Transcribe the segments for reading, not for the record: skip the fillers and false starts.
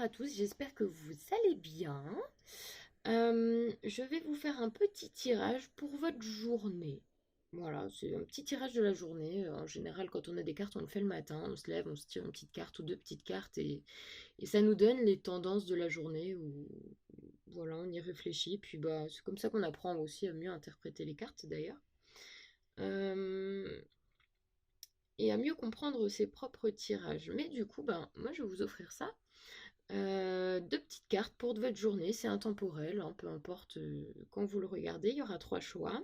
à tous, j'espère que vous allez bien. Je vais vous faire un petit tirage pour votre journée. Voilà, c'est un petit tirage de la journée. En général, quand on a des cartes, on le fait le matin, on se lève, on se tire une petite carte ou deux petites cartes et ça nous donne les tendances de la journée ou voilà, on y réfléchit. Puis bah, c'est comme ça qu'on apprend aussi à mieux interpréter les cartes d'ailleurs. Euh, et à mieux comprendre ses propres tirages. Mais du coup, ben, moi je vais vous offrir ça. Deux petites cartes pour de votre journée, c'est intemporel, hein, peu importe quand vous le regardez, il y aura trois choix.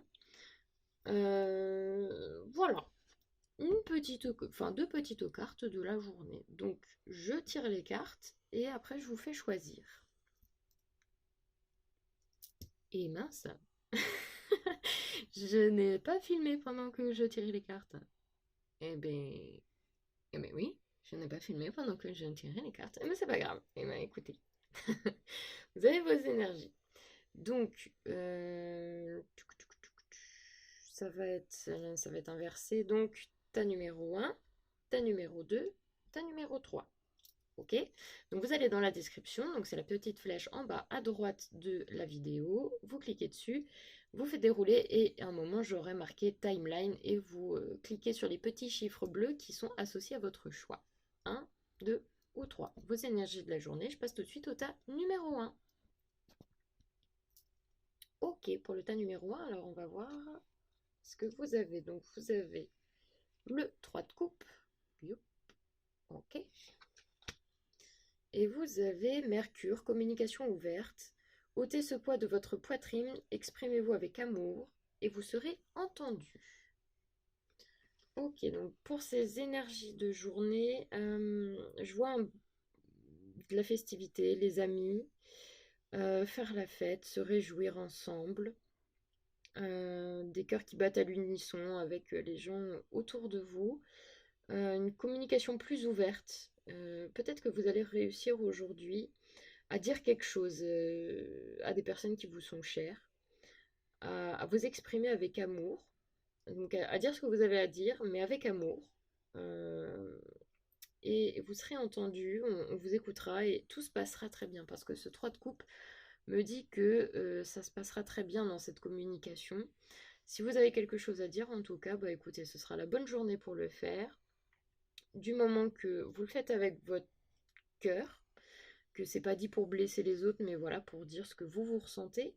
Voilà, enfin deux petites cartes de la journée. Donc je tire les cartes et après je vous fais choisir. Et mince, je n'ai pas filmé pendant que je tirais les cartes. Eh ben, eh ben oui, je n'ai pas filmé pendant que je tirais les cartes. Mais c'est pas grave. Eh ben écoutez, vous avez vos énergies. Donc, ça va être inversé. Donc, ta numéro un, ta numéro 2, ta numéro 3. Ok? Donc, vous allez dans la description. Donc, c'est la petite flèche en bas à droite de la vidéo. Vous cliquez dessus, vous faites dérouler et à un moment, j'aurai marqué timeline et vous cliquez sur les petits chiffres bleus qui sont associés à votre choix. Un, 2 ou 3. Vos énergies de la journée. Je passe tout de suite au tas numéro un. Ok, pour le tas numéro un, alors on va voir ce que vous avez. Donc vous avez le 3 de coupe. Youp, ok. Et vous avez Mercure, communication ouverte. Ôtez ce poids de votre poitrine, exprimez-vous avec amour et vous serez entendu. Ok, donc pour ces énergies de journée, je vois de la festivité, les amis, faire la fête, se réjouir ensemble. Des cœurs qui battent à l'unisson avec les gens autour de vous, une communication plus ouverte. Peut-être que vous allez réussir aujourd'hui à dire quelque chose à des personnes qui vous sont chères, à vous exprimer avec amour, donc à dire ce que vous avez à dire, mais avec amour. Euh, et vous serez entendu, on vous écoutera et tout se passera très bien parce que ce 3 de coupe me dit que ça se passera très bien dans cette communication. Si vous avez quelque chose à dire, en tout cas, bah écoutez, ce sera la bonne journée pour le faire. Du moment que vous le faites avec votre cœur, que c'est pas dit pour blesser les autres, mais voilà, pour dire ce que vous ressentez.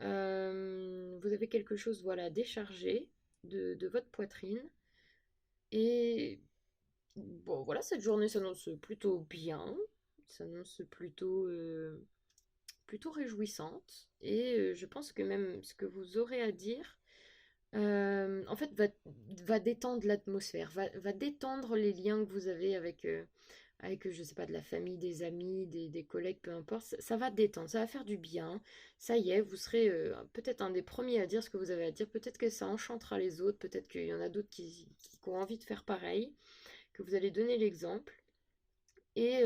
Vous avez quelque chose, voilà, à décharger de votre poitrine. Et bon, voilà, cette journée s'annonce plutôt bien, s'annonce plutôt réjouissante. Et je pense que même ce que vous aurez à dire, en fait, va détendre l'atmosphère, va détendre les liens que vous avez avec, je sais pas, de la famille, des amis, des collègues, peu importe. Ça va détendre, ça va faire du bien. Ça y est, vous serez peut-être un des premiers à dire ce que vous avez à dire. Peut-être que ça enchantera les autres. Peut-être qu'il y en a d'autres qui ont envie de faire pareil, que vous allez donner l'exemple. Et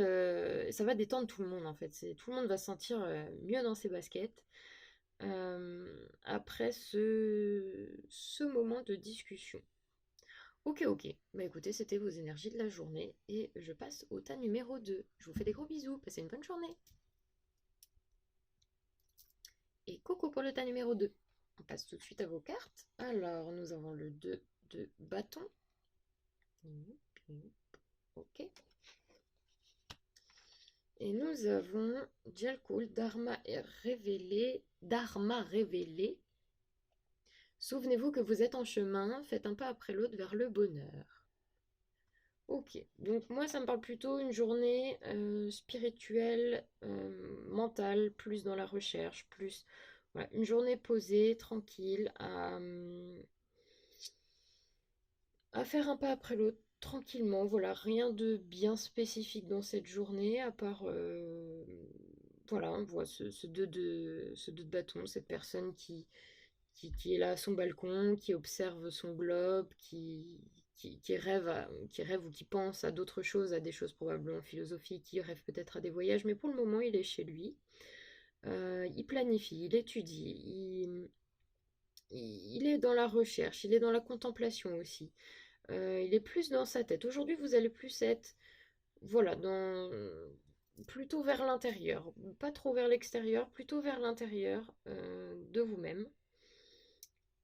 ça va détendre tout le monde, en fait. Tout le monde va se sentir mieux dans ses baskets après ce moment de discussion. Ok, ok. Bah écoutez, c'était vos énergies de la journée et je passe au tas numéro 2. Je vous fais des gros bisous, passez une bonne journée. Et coucou pour le tas numéro 2. On passe tout de suite à vos cartes. Alors, nous avons le 2 de bâton. Ok. Et nous avons Djalkoul, Dharma révélé. Souvenez-vous que vous êtes en chemin, faites un pas après l'autre vers le bonheur. Ok, donc moi ça me parle plutôt une journée spirituelle, mentale, plus dans la recherche, plus voilà, une journée posée, tranquille, à faire un pas après l'autre, tranquillement. Voilà, rien de bien spécifique dans cette journée, à part voilà, on voit ce deux de bâton, cette personne qui est là à son balcon, qui observe son globe, qui rêve ou qui pense à d'autres choses, à des choses probablement philosophiques, qui rêve peut-être à des voyages, mais pour le moment, il est chez lui. Il planifie, il étudie, il est dans la recherche, il est dans la contemplation aussi. Il est plus dans sa tête. Aujourd'hui, vous allez plus être, voilà, plutôt vers l'intérieur, pas trop vers l'extérieur, plutôt vers l'intérieur de vous-même.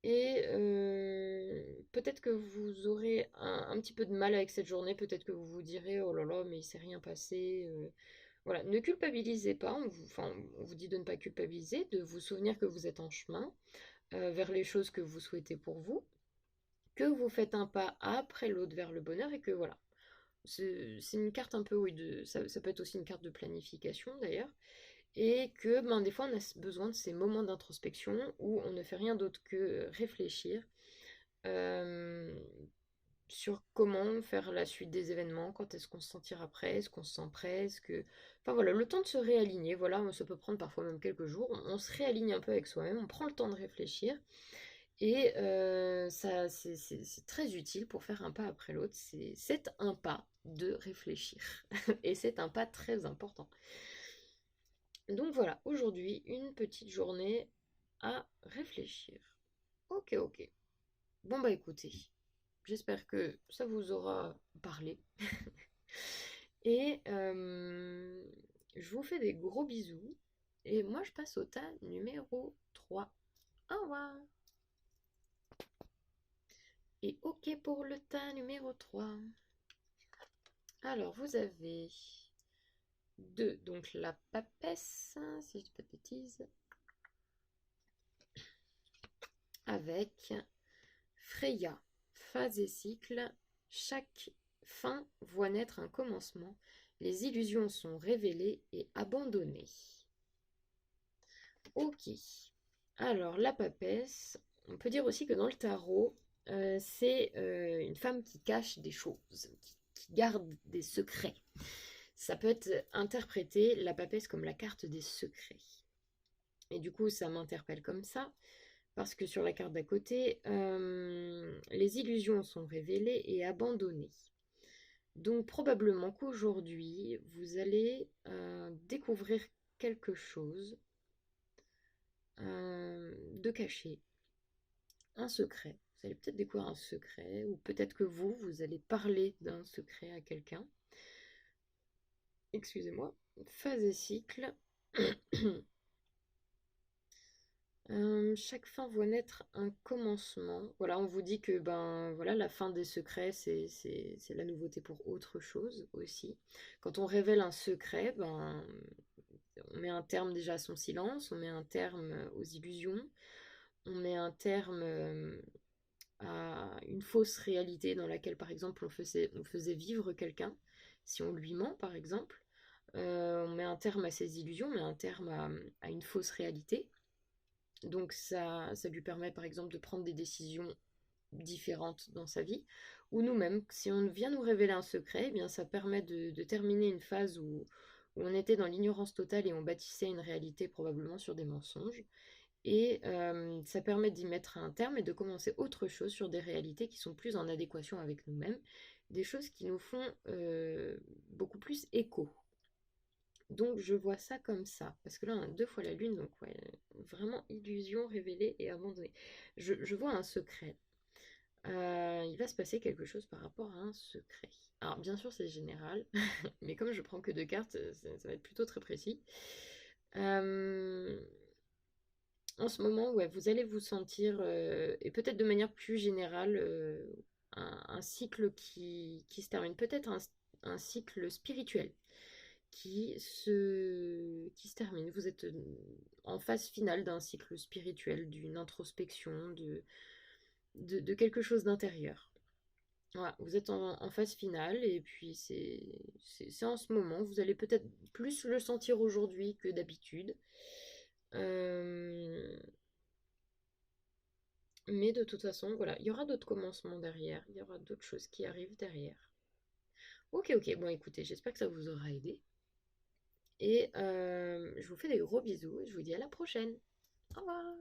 Et peut-être que vous aurez un petit peu de mal avec cette journée, peut-être que vous vous direz, oh là là, mais il s'est rien passé. Voilà, ne culpabilisez pas, enfin, on vous dit de ne pas culpabiliser, de vous souvenir que vous êtes en chemin vers les choses que vous souhaitez pour vous, que vous faites un pas après l'autre vers le bonheur et que voilà. C'est une carte un peu, oui, ça peut être aussi une carte de planification d'ailleurs, et que ben, des fois on a besoin de ces moments d'introspection où on ne fait rien d'autre que réfléchir euh, sur comment faire la suite des événements, quand est-ce qu'on se sentira prêt, est-ce qu'on se sent prêt, est-ce que... Enfin voilà, le temps de se réaligner, voilà, ça peut prendre parfois même quelques jours, on se réaligne un peu avec soi-même, on prend le temps de réfléchir, et ça c'est très utile pour faire un pas après l'autre, c'est un pas de réfléchir, et c'est un pas très important. Donc voilà, aujourd'hui, une petite journée à réfléchir. Ok, ok. Bon bah écoutez, j'espère que ça vous aura parlé. Et je vous fais des gros bisous. Et moi, je passe au tas numéro 3. Au revoir. Et ok pour le tas numéro 3. Alors, vous avez donc la papesse, si je dis pas de bêtises, avec Freya, phase et cycle, chaque fin voit naître un commencement, les illusions sont révélées et abandonnées. Ok, alors la papesse, on peut dire aussi que dans le tarot, c'est une femme qui cache des choses, qui garde des secrets. Ça peut être interprété, la papesse, comme la carte des secrets. Et du coup, ça m'interpelle comme ça. Parce que sur la carte d'à côté, les illusions sont révélées et abandonnées. Donc probablement qu'aujourd'hui, vous allez découvrir quelque chose de caché, un secret. Vous allez peut-être découvrir un secret, ou peut-être que vous allez parler d'un secret à quelqu'un. Excusez-moi. Phase et cycle. Chaque fin voit naître un commencement. Voilà, on vous dit que ben voilà, la fin des secrets, c'est la nouveauté pour autre chose aussi. Quand on révèle un secret, ben on met un terme déjà à son silence, on met un terme aux illusions, on met un terme à une fausse réalité dans laquelle, par exemple, on faisait vivre quelqu'un, si on lui ment, par exemple. On met un terme à ses illusions, on met un terme à une fausse réalité. Donc ça lui permet par exemple de prendre des décisions différentes dans sa vie. Ou nous-mêmes, si on vient nous révéler un secret, eh bien ça permet de terminer une phase où on était dans l'ignorance totale et on bâtissait une réalité probablement sur des mensonges. Et ça permet d'y mettre un terme et de commencer autre chose sur des réalités qui sont plus en adéquation avec nous-mêmes, des choses qui nous font beaucoup plus écho. Donc je vois ça comme ça, parce que là on a deux fois la lune, donc ouais, vraiment illusion révélée et abandonnée. Je vois un secret. Il va se passer quelque chose par rapport à un secret. Alors bien sûr c'est général, mais comme je prends que deux cartes, ça va être plutôt très précis. Euh, En ce moment, ouais, vous allez vous sentir, et peut-être de manière plus générale, un cycle qui se termine, peut-être un cycle spirituel qui se termine. Vous êtes en phase finale d'un cycle spirituel, d'une introspection, de quelque chose d'intérieur. Voilà, vous êtes en phase finale et puis c'est en ce moment. Vous allez peut-être plus le sentir aujourd'hui que d'habitude. Euh, mais de toute façon, voilà, il y aura d'autres commencements derrière, il y aura d'autres choses qui arrivent derrière. Ok, ok, bon écoutez, j'espère que ça vous aura aidé. Et je vous fais des gros bisous et je vous dis à la prochaine. Au revoir.